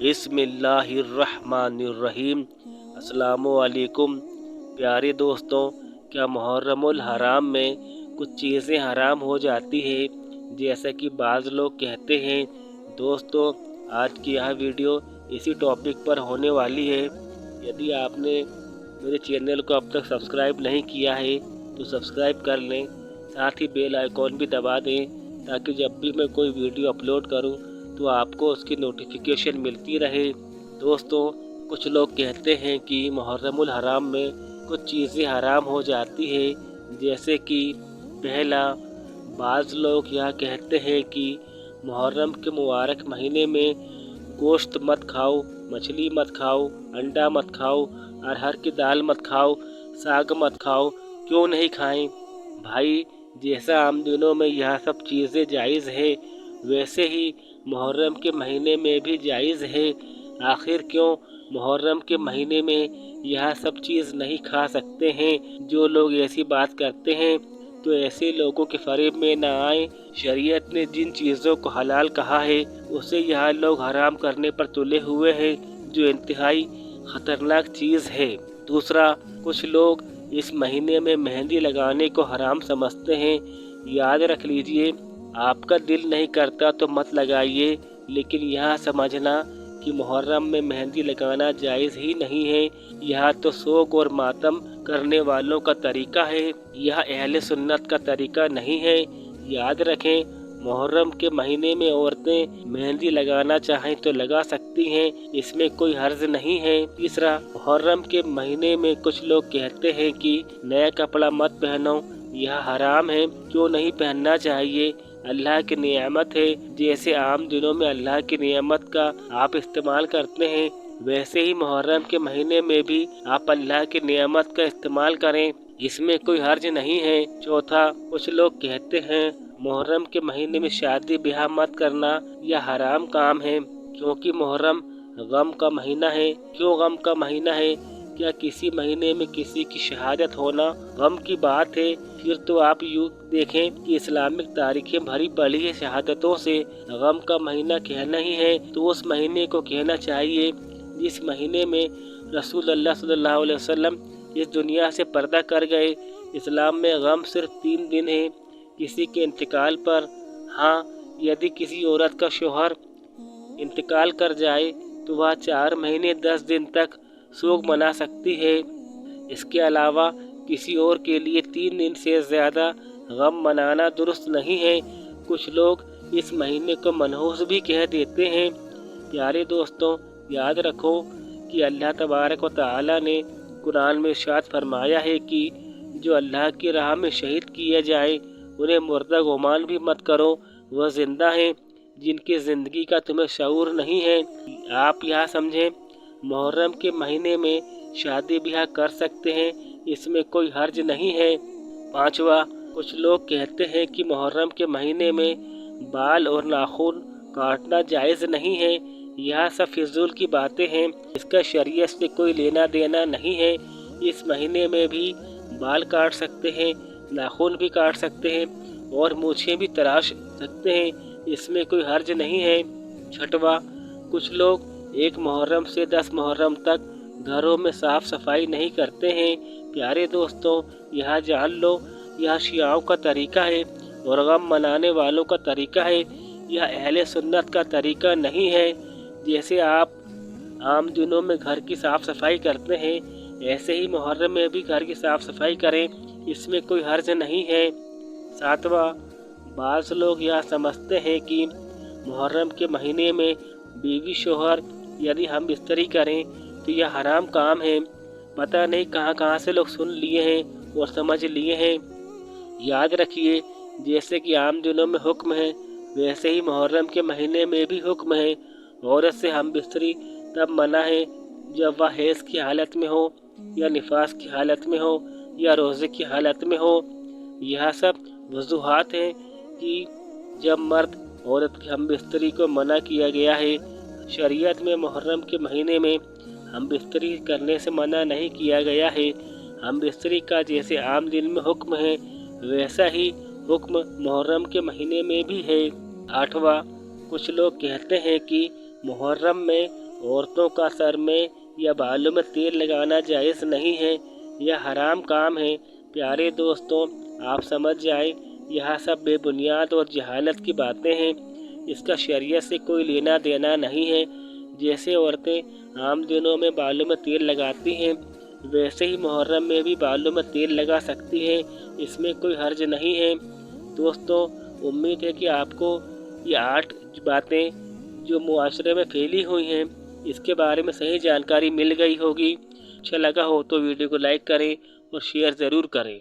बिस्मिल्लाहिर्रहमानिर्रहीम। अस्सलामुअलैकुम प्यारे दोस्तों, क्या मुहर्रमुल हराम में कुछ चीज़ें हराम हो जाती हैं जैसा कि बाज़ लोग कहते हैं। दोस्तों, आज की यह वीडियो इसी टॉपिक पर होने वाली है। यदि आपने मेरे चैनल को अब तक सब्सक्राइब नहीं किया है तो सब्सक्राइब कर लें, साथ ही बेल आइकॉन भी दबा दें ताकि जब भी मैं कोई वीडियो अपलोड करूं तो आपको उसकी नोटिफिकेशन मिलती रहे। दोस्तों, कुछ लोग कहते हैं कि मुहर्रमुल हराम में कुछ चीज़ें हराम हो जाती है, जैसे कि पहला, बाज़ लोग यह कहते हैं कि मुहर्रम के मुबारक महीने में गोश्त मत खाओ, मछली मत खाओ, अंडा मत खाओ, अरहर की दाल मत खाओ, साग मत खाओ। क्यों नहीं खाएं भाई? जैसा आम दिनों में यह सब चीज़ें जायज़ है, वैसे ही मुहर्रम के महीने में भी जायज़ है। आखिर क्यों मुहर्रम के महीने में यह सब चीज़ नहीं खा सकते हैं? जो लोग ऐसी बात करते हैं तो ऐसे लोगों के फरेब में न आए। शरीयत ने जिन चीज़ों को हलाल कहा है उसे यह लोग हराम करने पर तुले हुए हैं, जो इंतहाई ख़तरनाक चीज़ है। दूसरा, कुछ लोग इस महीने में मेहंदी लगाने को हराम समझते हैं। याद रख लीजिए, आपका दिल नहीं करता तो मत लगाइए, लेकिन यह समझना कि मुहर्रम में मेहंदी लगाना जायज़ ही नहीं है। यह तो शौक और मातम करने वालों का तरीका है, यह अहले सुन्नत का तरीका नहीं है। याद रखें, मुहर्रम के महीने में औरतें मेहंदी लगाना चाहें तो लगा सकती हैं, इसमें कोई हर्ज नहीं है। तीसरा, मुहर्रम के महीने में कुछ लोग कहते हैं कि नया कपड़ा मत पहनो, यह हराम है। क्यों नहीं पहनना चाहिए? अल्लाह की नियामत है। जैसे आम दिनों में अल्लाह की नियामत का आप इस्तेमाल करते हैं, वैसे ही मुहर्रम के महीने में भी आप अल्लाह की नियामत का इस्तेमाल करें, इसमें कोई हर्ज नहीं है। चौथा, कुछ लोग कहते हैं मुहर्रम के महीने में शादी ब्याह मत करना, यह हराम काम है क्योंकि मुहर्रम गम का महीना है। क्यों गम का महीना है? क्या किसी महीने में किसी की शहादत होना गम की बात है? फिर तो आप यूँ देखें कि इस्लामिक तारीखें भरी पड़ी है शहादतों से। गम का महीना कहना ही है तो उस महीने को कहना चाहिए जिस महीने में रसूलुल्लाह सल्लल्लाहु अलैहि वसल्लम इस दुनिया से पर्दा कर गए। इस्लाम में गम सिर्फ 3 दिन है, किसी के इंतकाल पर। हाँ, यदि किसी औरत का शौहर इंतकाल कर जाए तो वह 4 महीने 10 दिन तक शोक मना सकती है। इसके अलावा किसी और के लिए 3 दिन से ज़्यादा गम मनाना दुरुस्त नहीं है। कुछ लोग इस महीने को मनहूस भी कह देते हैं। प्यारे दोस्तों, याद रखो कि अल्लाह तबारक व तआला ने कुरान में इरशाद फरमाया है कि जो अल्लाह की राह में शहीद किए जाए उन्हें मुर्दा गुमान भी मत करो, वह ज़िंदा हैं जिनकी ज़िंदगी का तुम्हें शऊर नहीं है। आप यह समझें, मुहर्रम के महीने में शादी ब्याह कर सकते हैं, इसमें कोई हर्ज नहीं है। पांचवा, कुछ लोग कहते हैं कि मुहर्रम के महीने में बाल और नाखून काटना जायज़ नहीं है। यह सब फिजूल की बातें हैं, इसका शरीयत से कोई लेना देना नहीं है। इस महीने में भी बाल काट सकते हैं, नाखून भी काट सकते हैं और मूछें भी तराश सकते हैं, इसमें कोई हर्ज नहीं है। छठवा, कुछ लोग 1 मुहर्रम से 10 मुहर्रम तक घरों में साफ सफाई नहीं करते हैं। प्यारे दोस्तों, यह जान लो, यह शियाओं का तरीका है और गम मनाने वालों का तरीका है, यह अहले सुन्नत का तरीका नहीं है। जैसे आप आम दिनों में घर की साफ सफाई करते हैं, ऐसे ही मुहर्रम में भी घर की साफ सफाई करें, इसमें कोई हर्ज नहीं है। सातवां, बाज़ लोग यह समझते हैं कि मुहर्रम के महीने में बीवी शोहर यदि हम बिस्तरी करें तो यह हराम काम है। पता नहीं कहाँ से लोग सुन लिए हैं और समझ लिए हैं। याद रखिए, जैसे कि आम दिनों में हुक्म है, वैसे ही मुहर्रम के महीने में भी हुक्म है। औरत से हम बिस्तरी तब मना है जब वह हैज़ की हालत में हो, या निफास की हालत में हो, या रोज़े की हालत में हो। यह सब वजूहात हैं कि जब मर्द औरत की हम बिस्तरी को मना किया गया है। शरीयत में मुहर्रम के महीने में हम बिस्तरी करने से मना नहीं किया गया है। हम बिस्तरी का जैसे आम दिन में हुक्म है, वैसा ही हुक्म मुहर्रम के महीने में भी है। आठवां, कुछ लोग कहते हैं कि मुहर्रम में عورتوں کا سر میں یا بالوں میں تیل لگانا جائز نہیں ہے، یہ حرام کام ہے۔ پیارے دوستوں، آپ سمجھ جائیں یہاں سب بے بنیاد اور جہالت کی باتیں ہیں، اس کا شریعت سے کوئی لینا دینا نہیں ہے۔ جیسے عورتیں عام دنوں میں بالوں میں تیل لگاتی ہیں، ویسے ہی محرم میں بھی بالوں میں تیل لگا سکتی ہیں، اس میں کوئی حرج نہیں ہے۔ دوستوں، امید ہے کہ آپ کو یہ 8 باتیں جو معاشرے میں پھیلی ہوئی ہیں اس کے بارے میں صحیح جانکاری مل گئی ہوگی۔ اچھا لگا ہو تو ویڈیو کو لائک کریں اور شیئر ضرور کریں۔